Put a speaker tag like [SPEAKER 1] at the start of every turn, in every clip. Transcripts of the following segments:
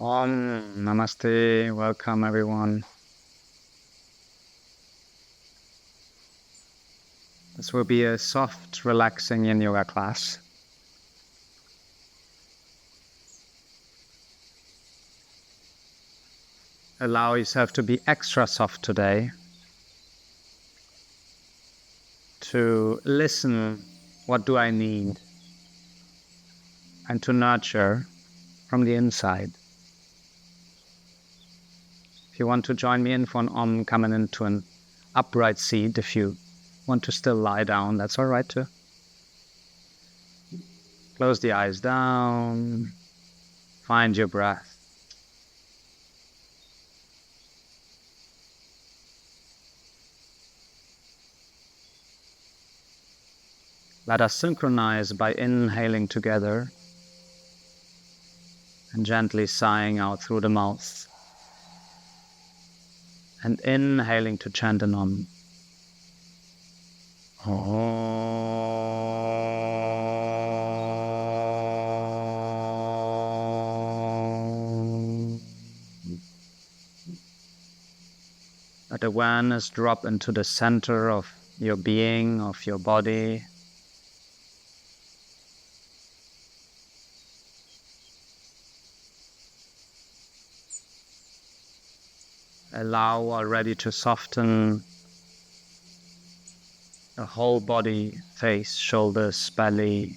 [SPEAKER 1] Om Namaste, welcome everyone. This will be a soft, relaxing yin yoga class. Allow yourself to be extra soft today, to listen, what do I need, and to nurture from the inside. If you want to join me in for an Om, coming into an upright seat. If you want to still lie down, that's all right too. Close the eyes down, find your breath. Let us synchronize by inhaling together and gently sighing out through the mouth. And inhaling to chant an Om. Om. Let awareness drop into the center of your being, of your body. Allow already to soften the whole body, face, shoulders, belly.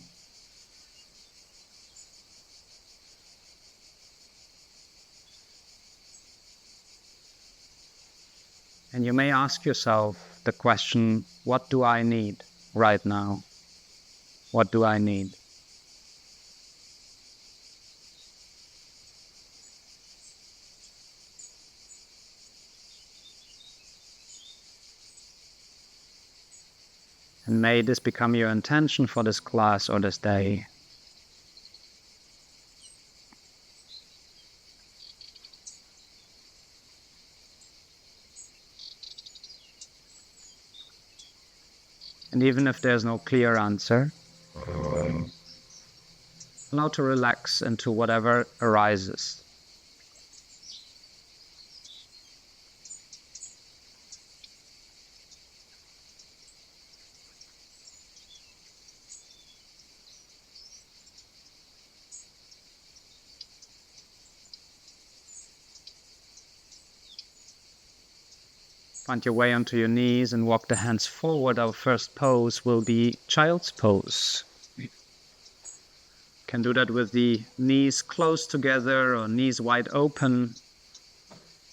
[SPEAKER 1] And you may ask yourself the question, what do I need right now? What do I need? And may this become your intention for this class or this day. And even if there's no clear answer, allow to relax into whatever arises. Find your way onto your knees and walk the hands forward. Our first pose will be child's pose. You can do that with the knees close together or knees wide open.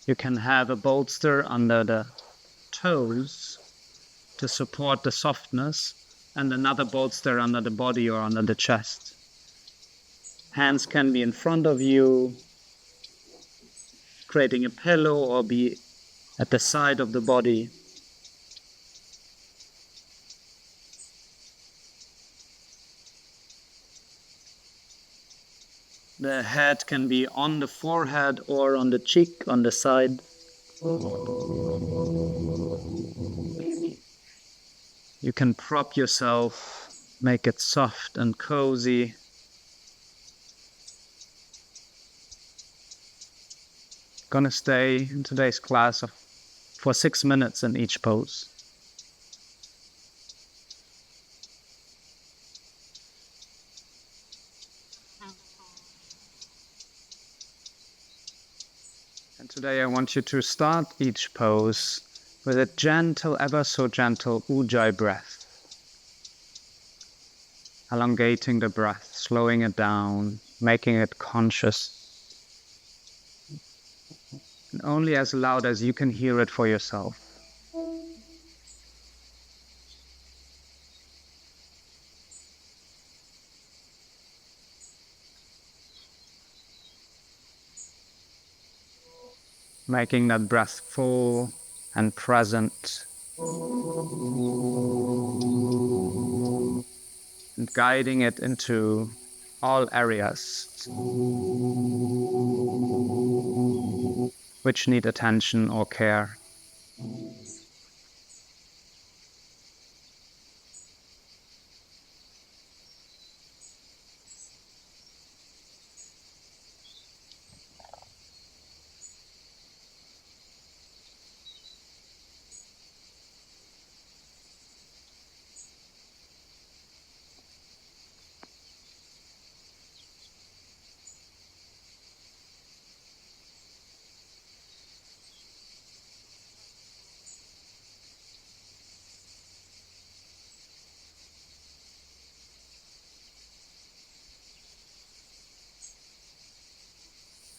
[SPEAKER 1] You can have a bolster under the toes to support the softness and another bolster under the body or under the chest. Hands can be in front of you, creating a pillow, or be at the side of the body. The head can be on the forehead or on the cheek, on the side. You can prop yourself, make it soft and cozy. Gonna stay in today's class for 6 minutes in each pose. And today I want you to start each pose with a gentle, ever so gentle Ujjayi breath. Elongating the breath, slowing it down, making it conscious. And only as loud as you can hear it for yourself. Making that breath full and present. And guiding it into all areas which need attention or care.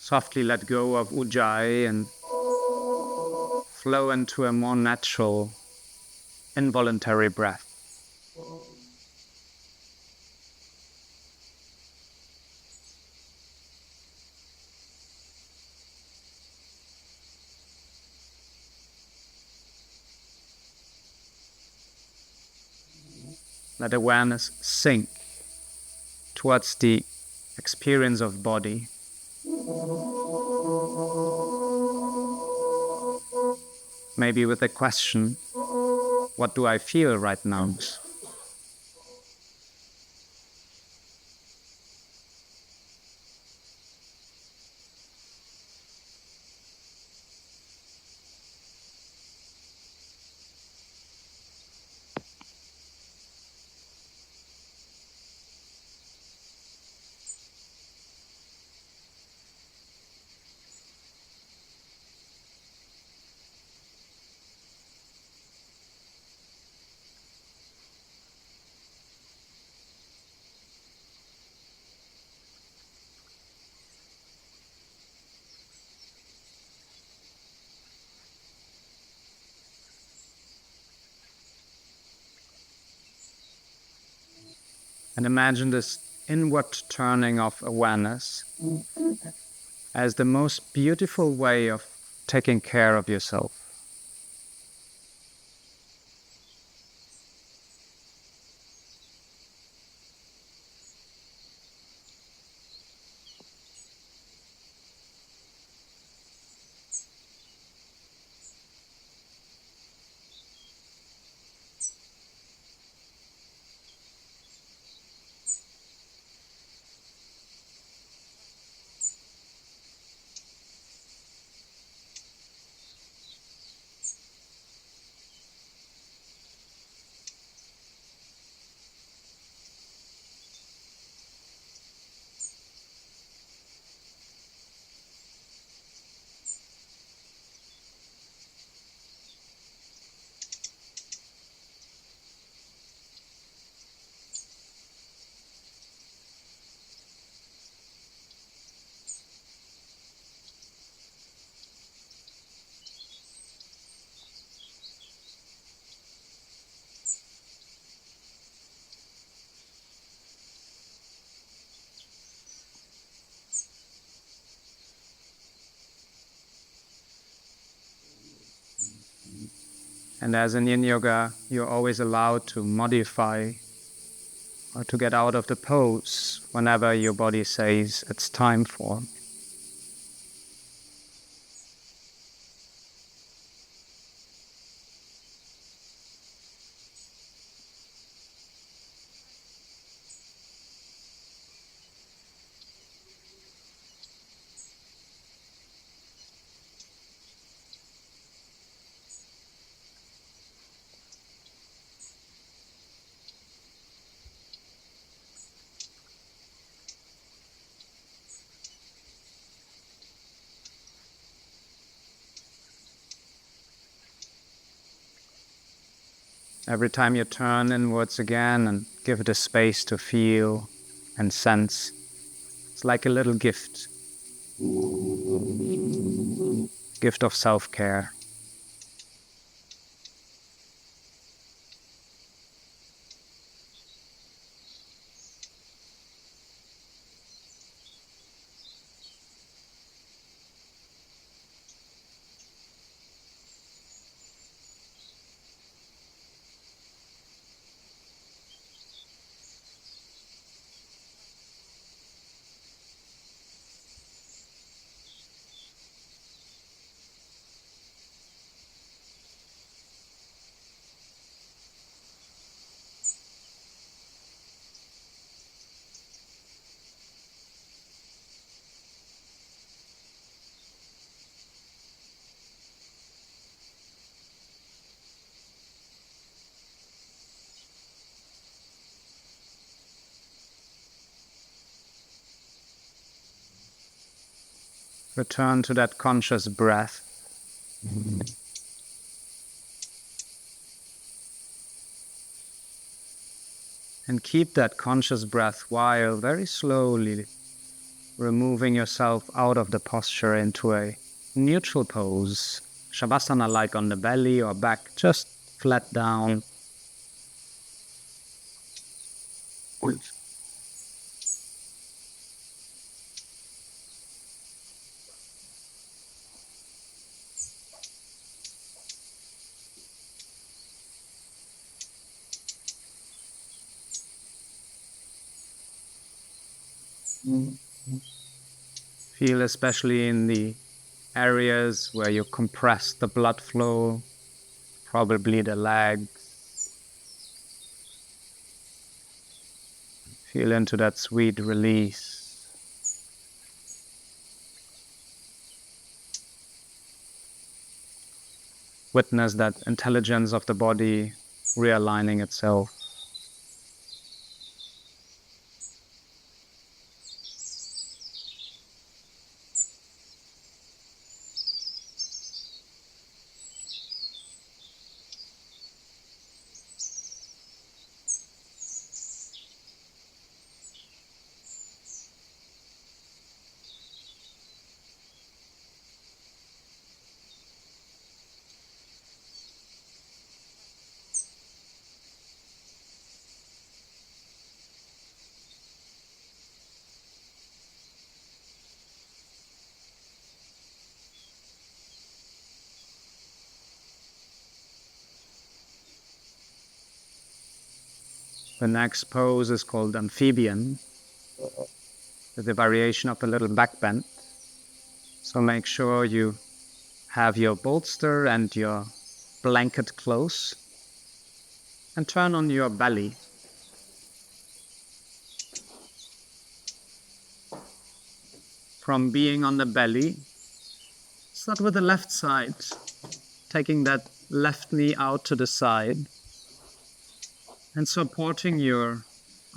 [SPEAKER 1] Softly let go of ujjayi and flow into a more natural, involuntary breath. Let awareness sink towards the experience of body. Maybe with a question, what do I feel right now? And imagine this inward turning of awareness as the most beautiful way of taking care of yourself. And as in yin yoga, you're always allowed to modify or to get out of the pose whenever your body says it's time for. Every time you turn inwards again and give it a space to feel and sense, it's like a little gift of self-care. Return to that conscious breath. And keep that conscious breath while very slowly removing yourself out of the posture into a neutral pose, Shavasana-like on the belly or back, just flat down. Feel especially in the areas where you compress the blood flow, probably the legs. Feel into that sweet release. Witness that intelligence of the body realigning itself. The next pose is called amphibian, with the variation of a little back bend. So make sure you have your bolster and your blanket close and turn on your belly. From being on the belly, start with the left side, taking that left knee out to the side and supporting your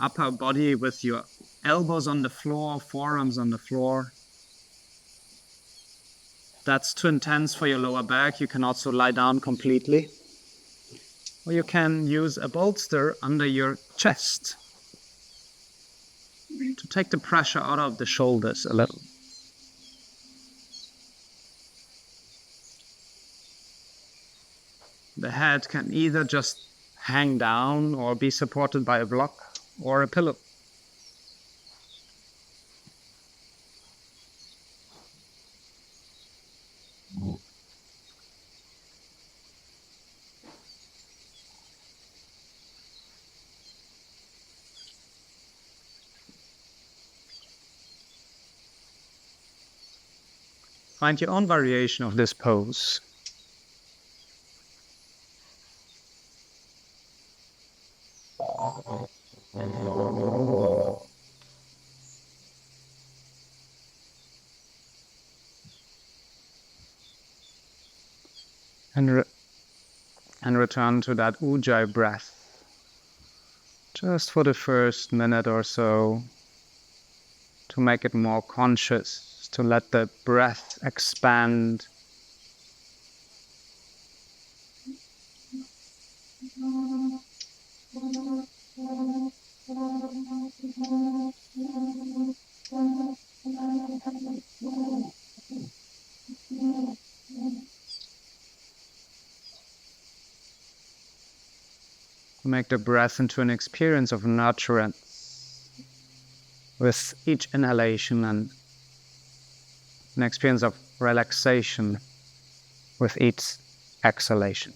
[SPEAKER 1] upper body with your elbows on the floor, forearms on the floor. That's too intense for your lower back. You can also lie down completely. Or you can use a bolster under your chest to take the pressure out of the shoulders a little. The head can either just hang down or be supported by a block or a pillow. Find your own variation of this pose. And return to that Ujjayi breath. Just for the first minute or so, to make it more conscious, to let the breath expand. Make the breath into an experience of nurturance with each inhalation and an experience of relaxation with each exhalation.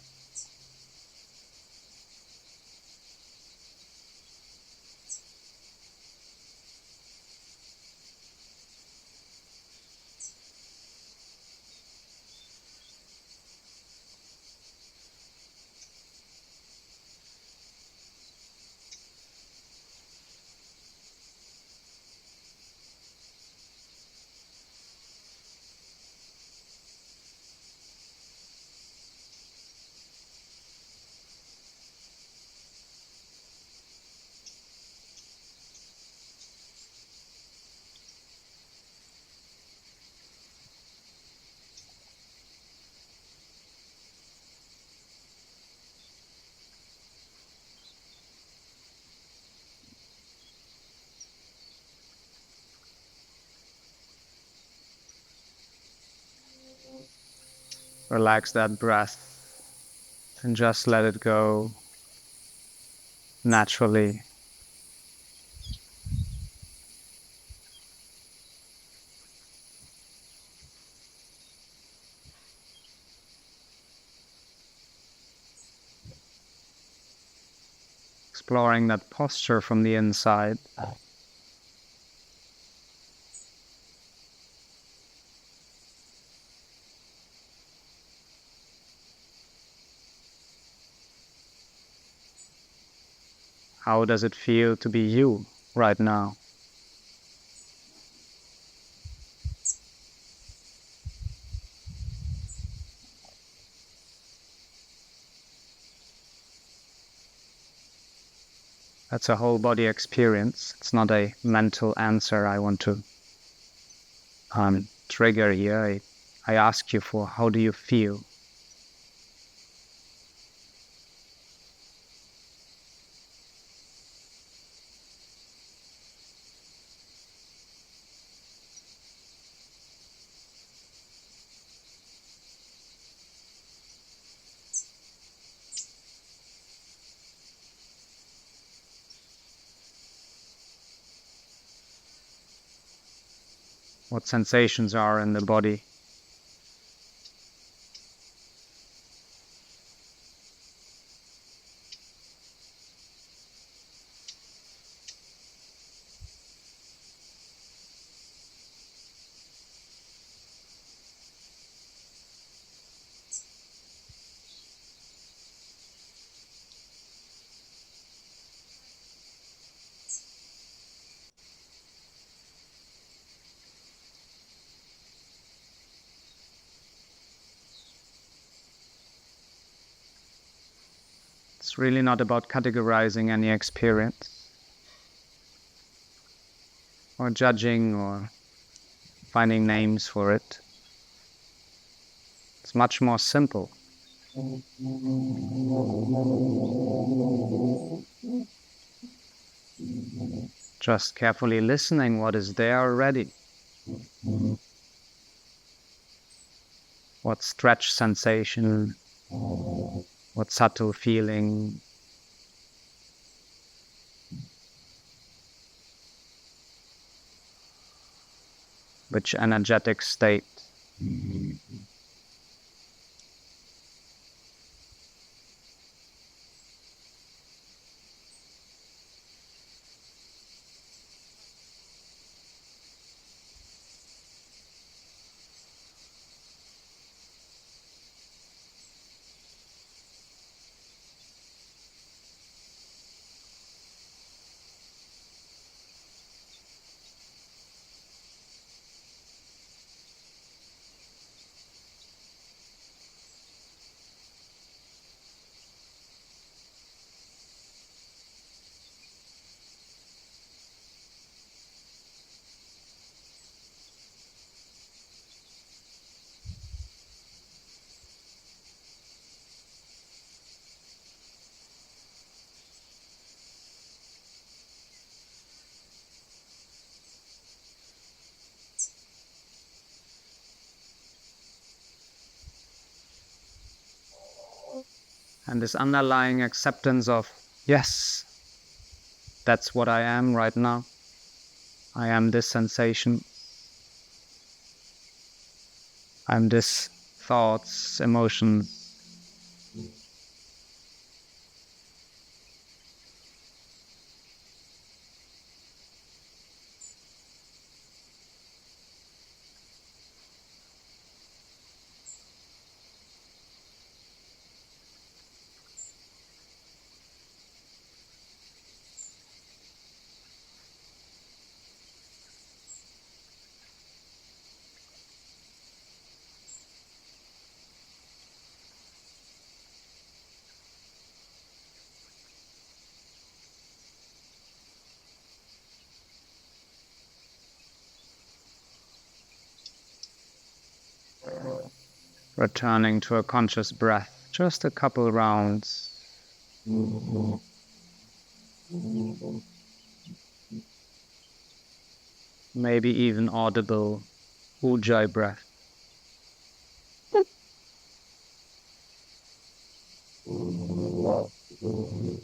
[SPEAKER 1] Relax that breath and just let it go naturally. Exploring that posture from the inside. How does it feel to be you right now? That's a whole body experience. It's not a mental answer I want to trigger here. I ask you for how do you feel? What sensations are in the body? It's really not about categorizing any experience or judging or finding names for it. It's much more simple. Just carefully listening what is there already. What stretch sensation, what subtle feeling, which energetic state. And this underlying acceptance of, yes, that's what I am right now. I am this sensation. I'm this thoughts, emotions. Returning to a conscious breath, just a couple rounds. Maybe even audible Ujjayi breath. And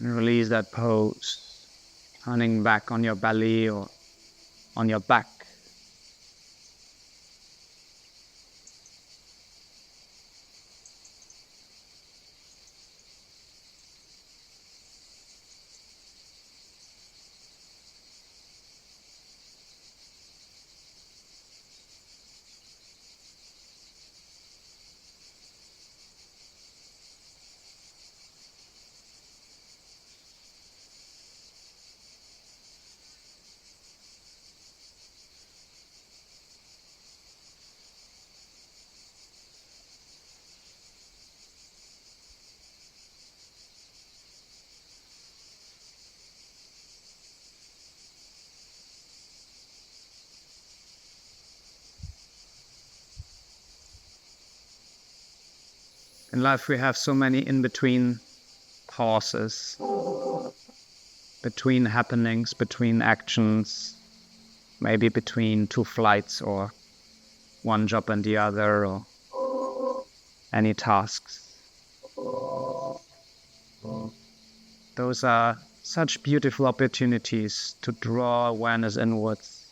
[SPEAKER 1] release that pose, turning back on your belly or on your back. In life we have so many in-between pauses, between happenings, between actions, maybe between two flights or one job and the other, or any tasks. Those are such beautiful opportunities to draw awareness inwards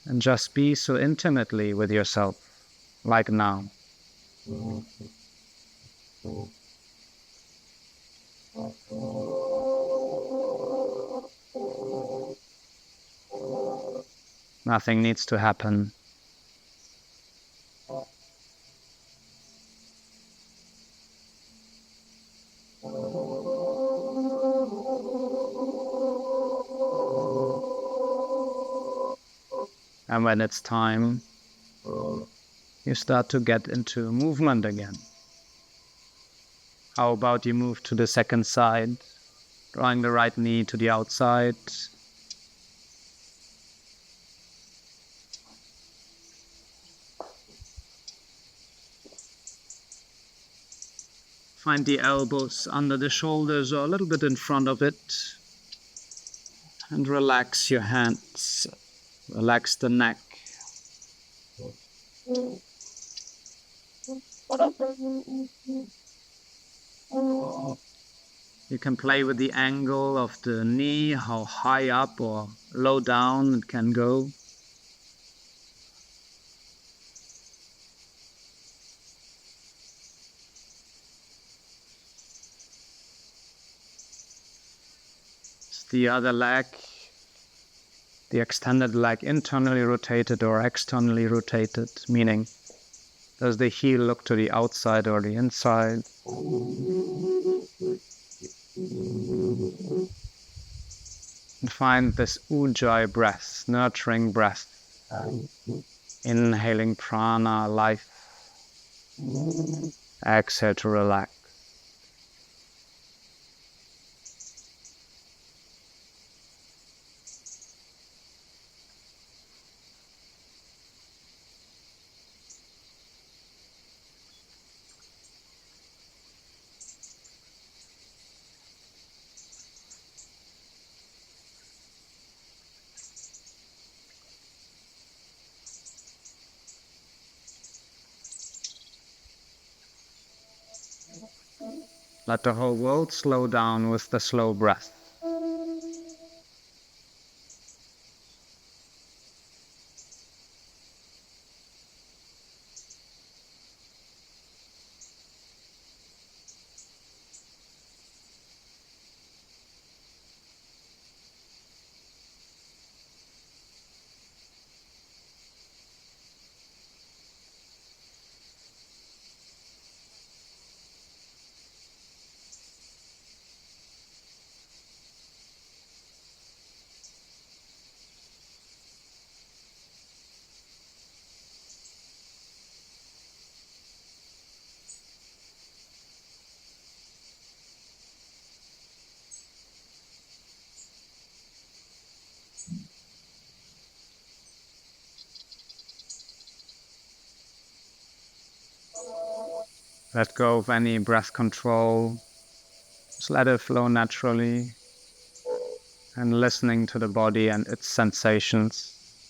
[SPEAKER 1] and just be so intimately with yourself, like now. Nothing needs to happen. And when it's time, you start to get into movement again. How about you move to the second side, drawing the right knee to the outside. Find the elbows under the shoulders or a little bit in front of it. And relax your hands. Relax the neck. You can play with the angle of the knee, how high up or low down it can go. Is the other leg, the extended leg, internally rotated or externally rotated, meaning does the heel look to the outside or the inside? And find this ujjayi breath, nurturing breath, inhaling prana, life, exhale to relax. Let the whole world slow down with the slow breath. Let go of any breath control. Just let it flow naturally and listening to the body and its sensations.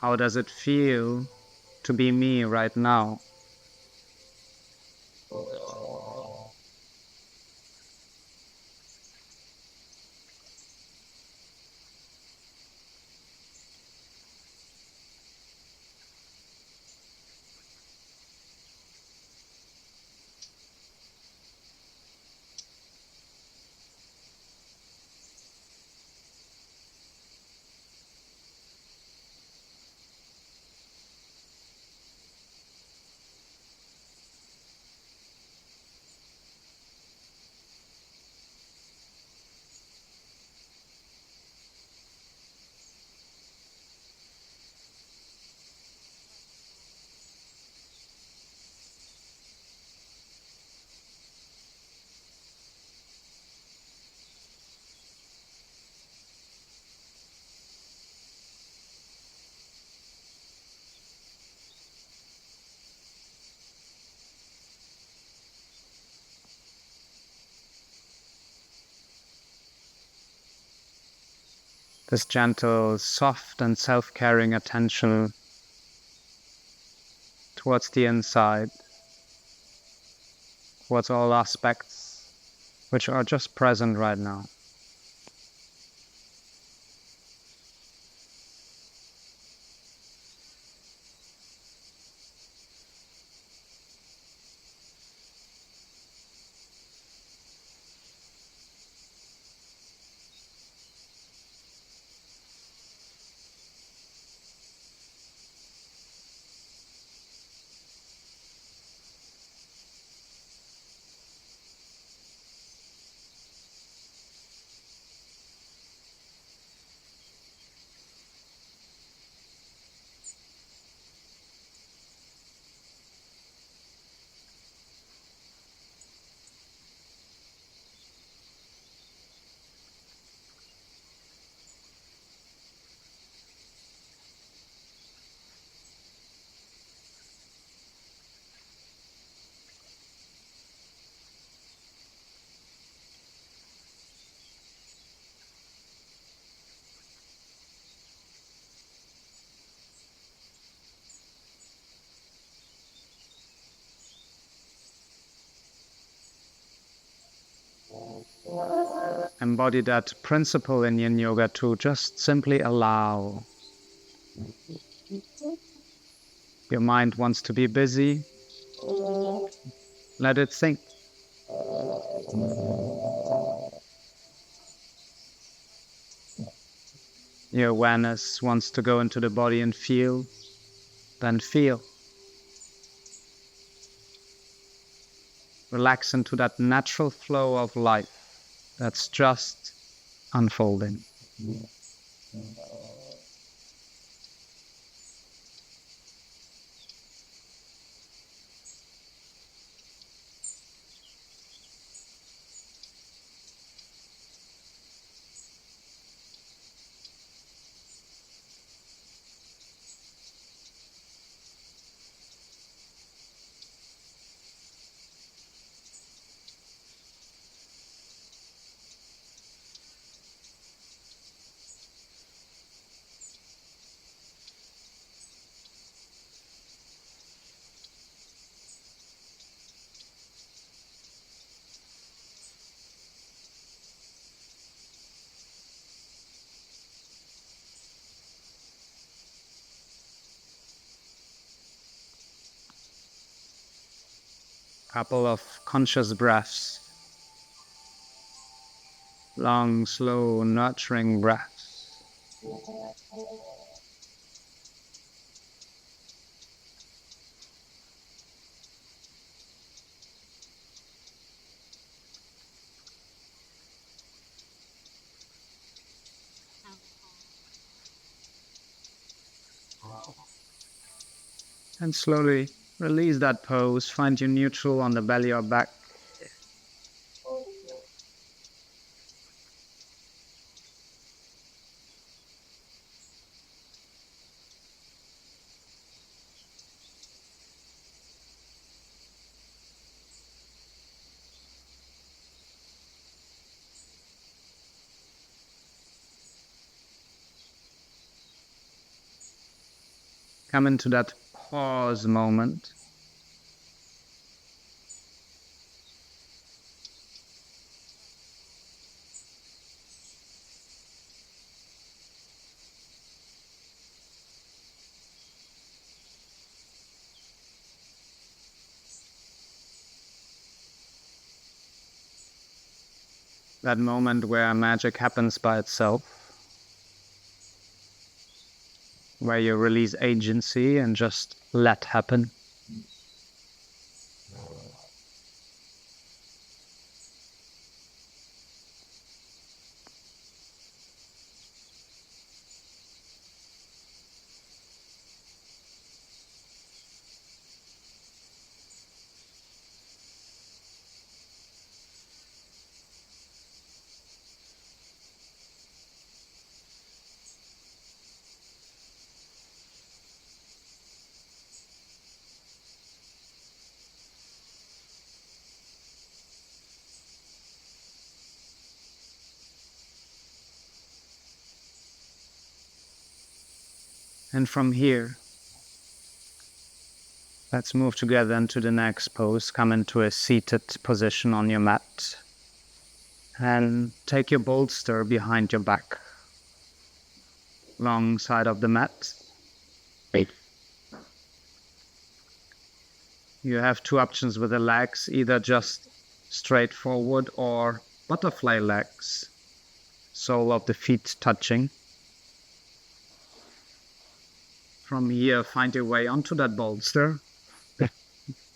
[SPEAKER 1] How does it feel to be me right now? This gentle, soft and self-caring attention towards the inside, towards all aspects which are just present right now. Embody that principle in yin yoga to just simply allow. Your mind wants to be busy, let it think. Your awareness wants to go into the body and feel, then feel. Relax into that natural flow of life that's just unfolding. Couple of conscious breaths. Long, slow, nurturing breaths. And slowly release that pose. Find your neutral on the belly or back. Come into that pause moment. That moment where magic happens by itself, where you release agency and just let happen. And from here, let's move together into the next pose. Come into a seated position on your mat. And take your bolster behind your back, long side of the mat. You have two options with the legs, either just straight forward or butterfly legs, sole of the feet touching. From here, find your way onto that bolster,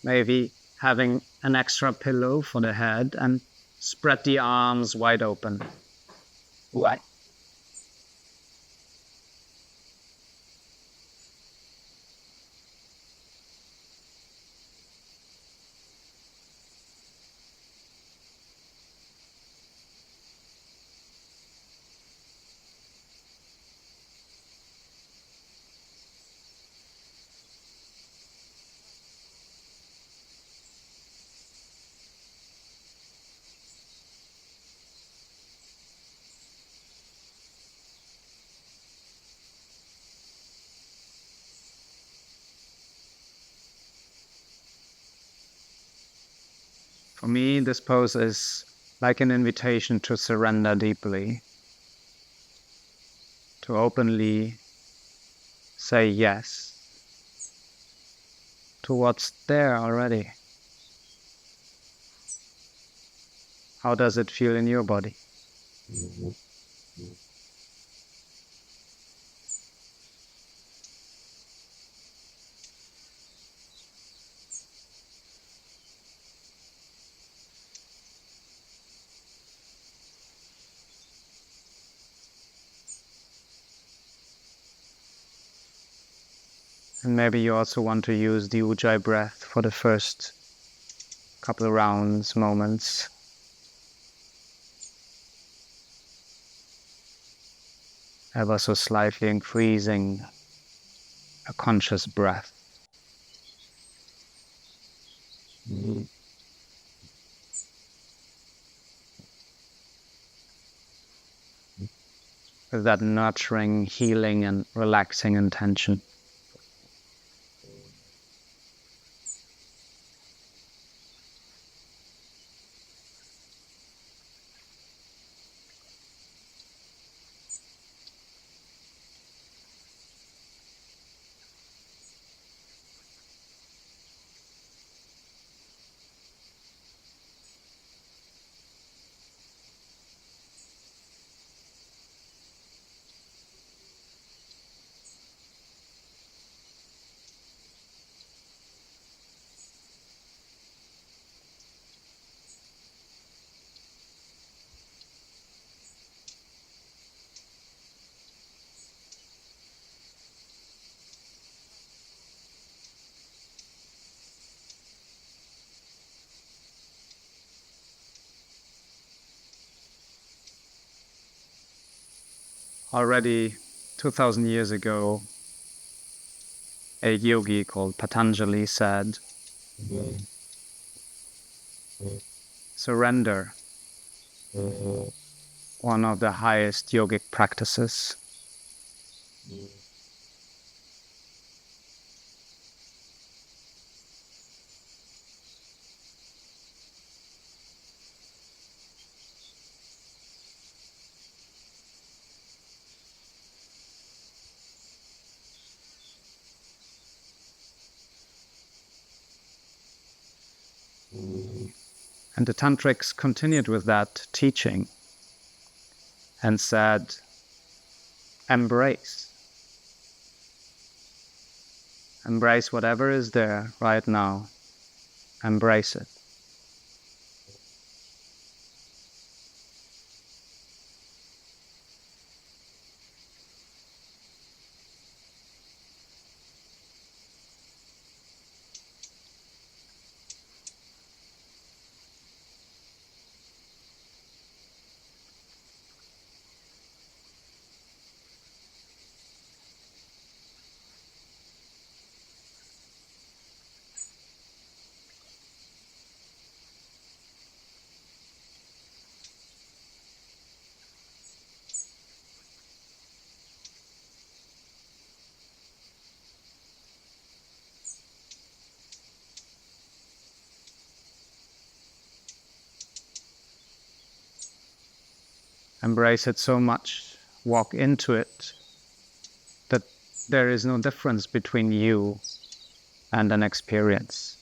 [SPEAKER 1] maybe having an extra pillow for the head, and spread the arms wide open. What? For me, this pose is like an invitation to surrender deeply, to openly say yes to what's there already. How does it feel in your body? And maybe you also want to use the Ujjayi breath for the first couple of rounds, moments. Ever so slightly increasing a conscious breath. With that nurturing, healing, and relaxing intention. Already 2000 years ago, a yogi called Patanjali said, surrender, one of the highest yogic practices. And the tantrics continued with that teaching and said, embrace. Embrace whatever is there right now. Embrace it. Embrace it so much, walk into it, that there is no difference between you and an experience.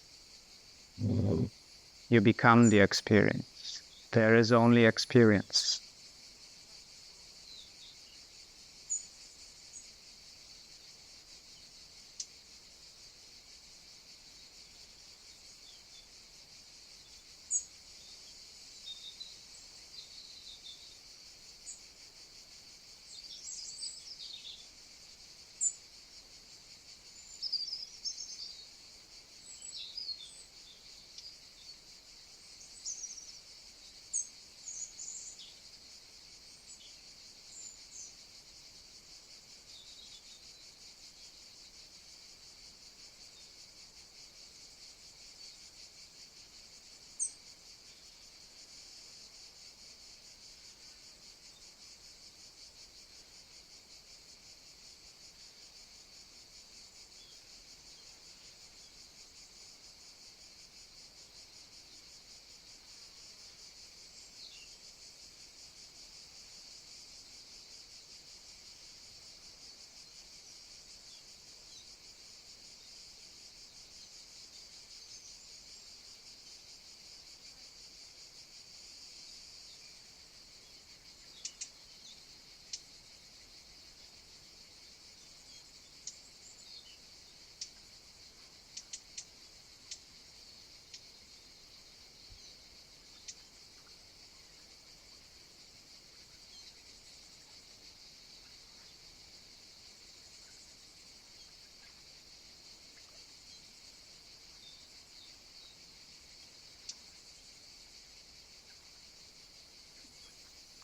[SPEAKER 1] You become the experience. There is only experience.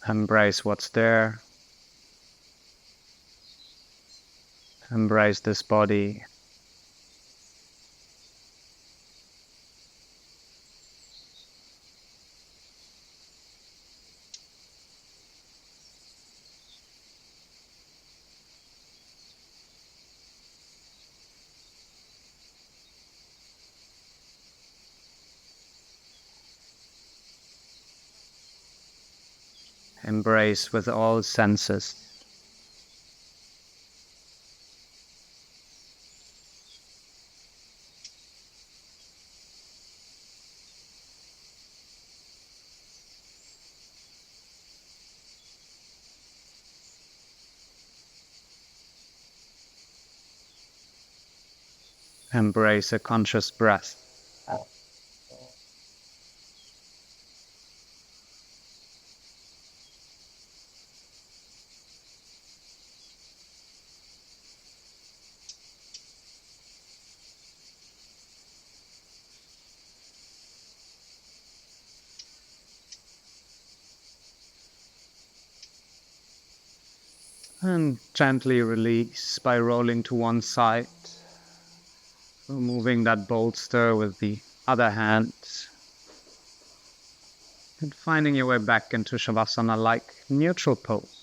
[SPEAKER 1] Embrace what's there. Embrace this body. Embrace with all senses. Embrace a conscious breath. And gently release by rolling to one side, removing that bolster with the other hand, and finding your way back into Shavasana-like neutral pose.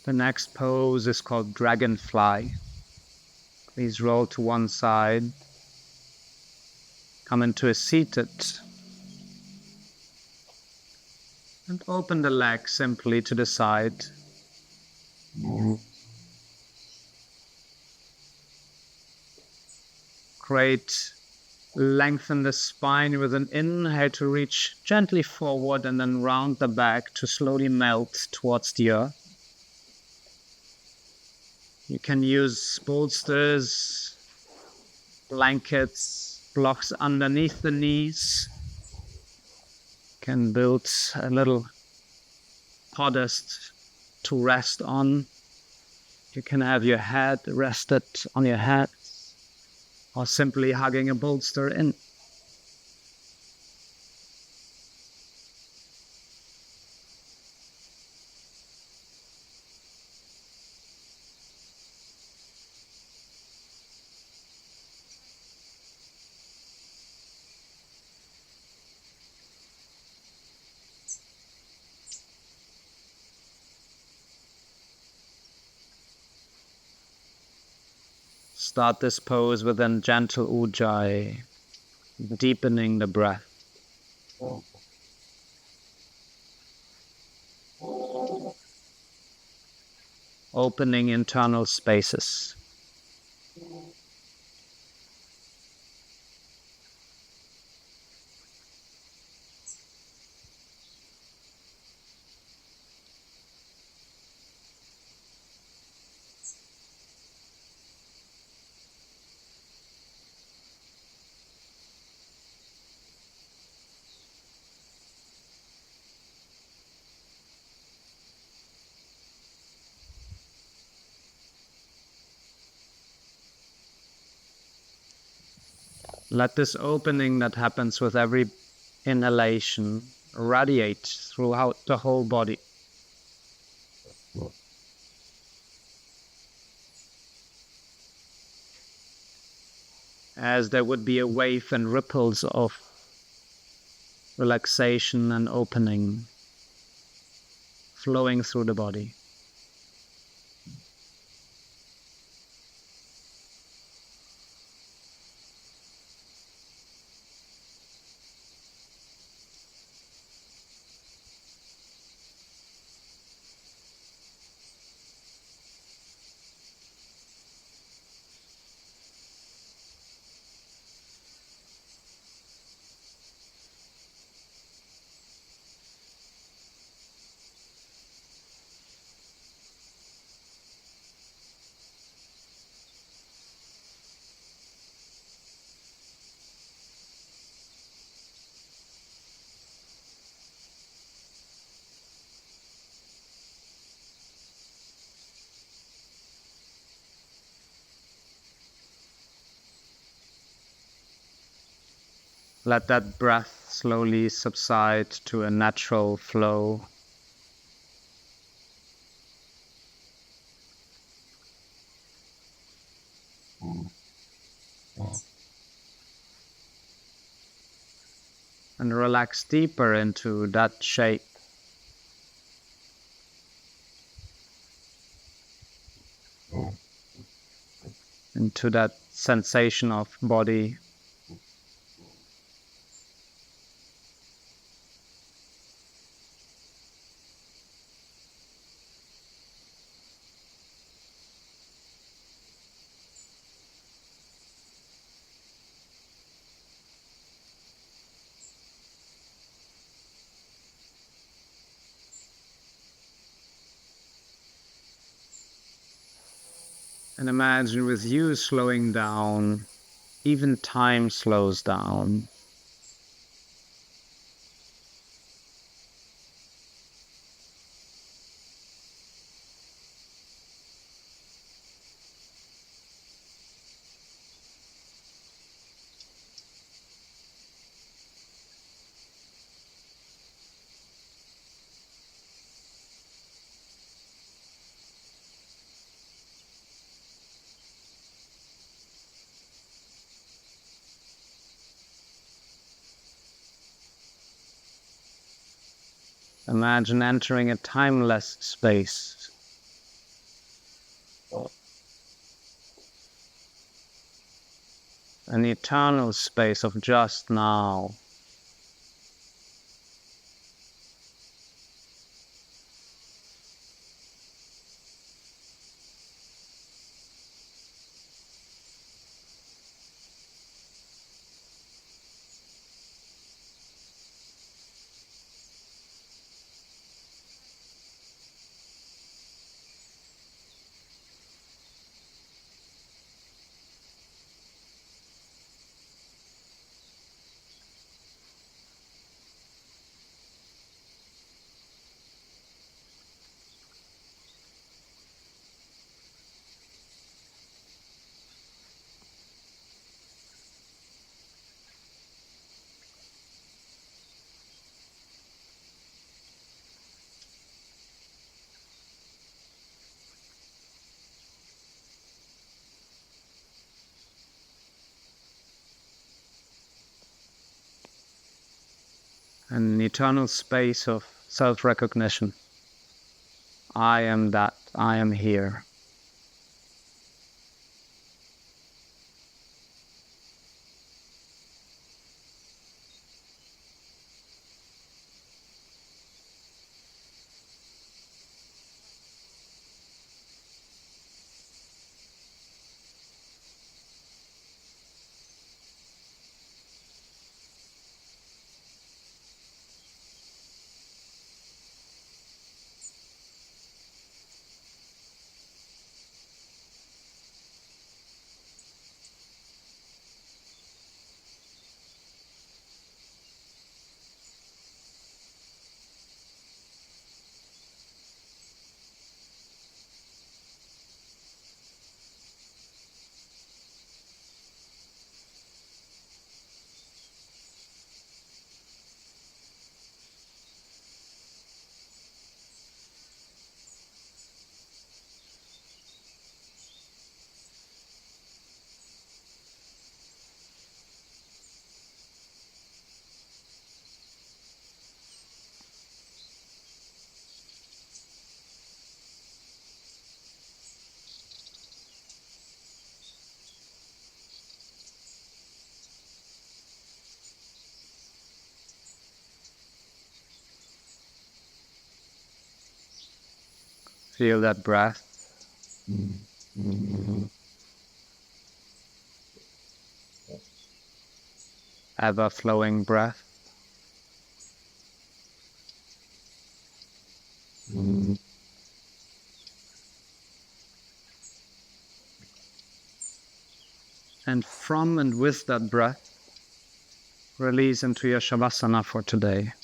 [SPEAKER 1] The next pose is called dragonfly. Please roll to one side. Come into a seated. And open the legs simply to the side. Great. Lengthen the spine with an inhale to reach gently forward and then round the back to slowly melt towards the earth. You can use bolsters, blankets, blocks underneath the knees. Can build a little podest to rest on. You can have your head rested on your head or simply hugging a bolster in. Start this pose with a gentle ujjayi, deepening the breath. Opening internal spaces. Let this opening that happens with every inhalation radiate throughout the whole body. As there would be a wave and ripples of relaxation and opening flowing through the body. Let that breath slowly subside to a natural flow. And relax deeper into that shape. Into that sensation of body. And imagine with you slowing down, even time slows down. Imagine entering a timeless space, An eternal space of just now. An eternal space of self-recognition. I am that, I am here. Feel that breath. Ever-flowing breath. And from and with that breath, release into your Shavasana for today.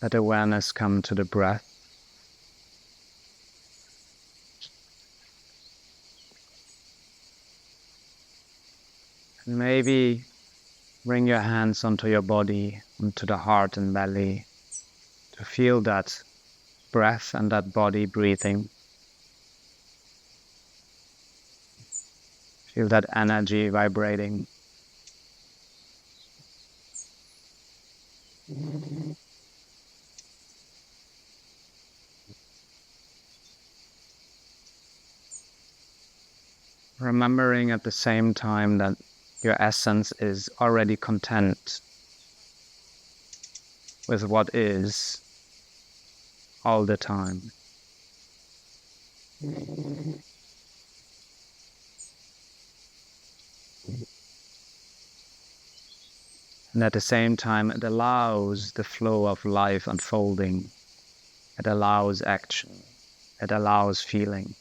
[SPEAKER 1] Let awareness come to the breath. And maybe bring your hands onto your body, onto the heart and belly, to feel that breath and that body breathing. Feel that energy vibrating. Remembering at the same time that your essence is already content with what is all the time. And at the same time, it allows the flow of life unfolding. It allows action. It allows feeling.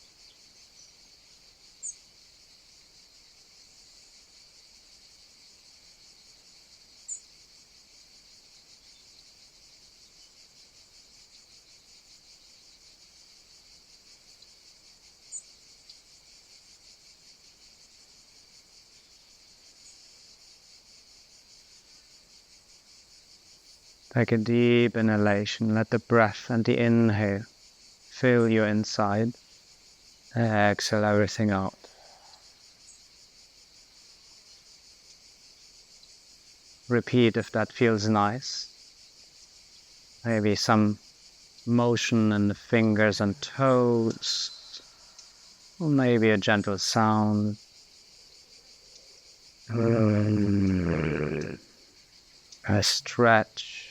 [SPEAKER 1] Take a deep inhalation. Let the breath and the inhale fill your inside. Exhale everything out. Repeat if that feels nice. Maybe some motion in the fingers and toes. Or maybe a gentle sound. A stretch.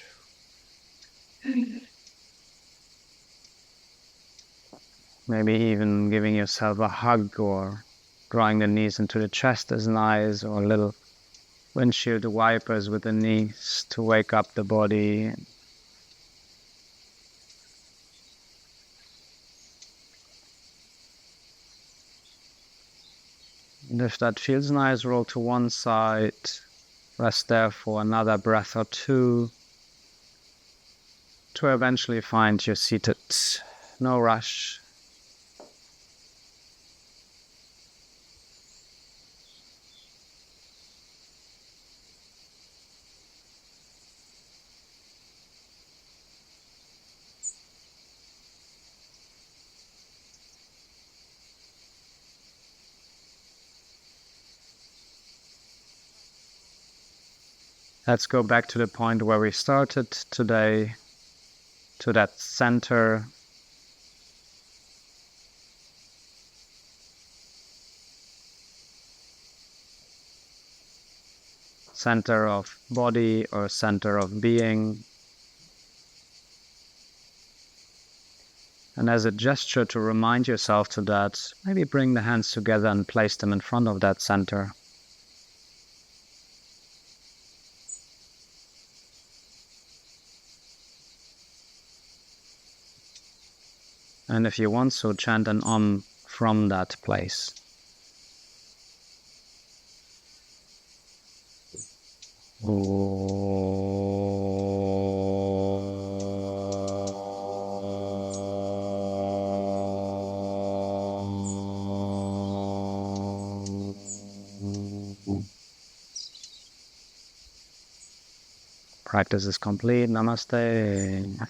[SPEAKER 1] Maybe even giving yourself a hug or drawing the knees into the chest is nice, or a little windshield wipers with the knees to wake up the body. And if that feels nice, roll to one side, rest there for another breath or two, to eventually find you seated. No rush. Let's go back to the point where we started today, to that center. Center of body or center of being. And as a gesture to remind yourself to that, maybe bring the hands together and place them in front of that center. And if you want, so chant an Om from that place. Practice is complete. Namaste.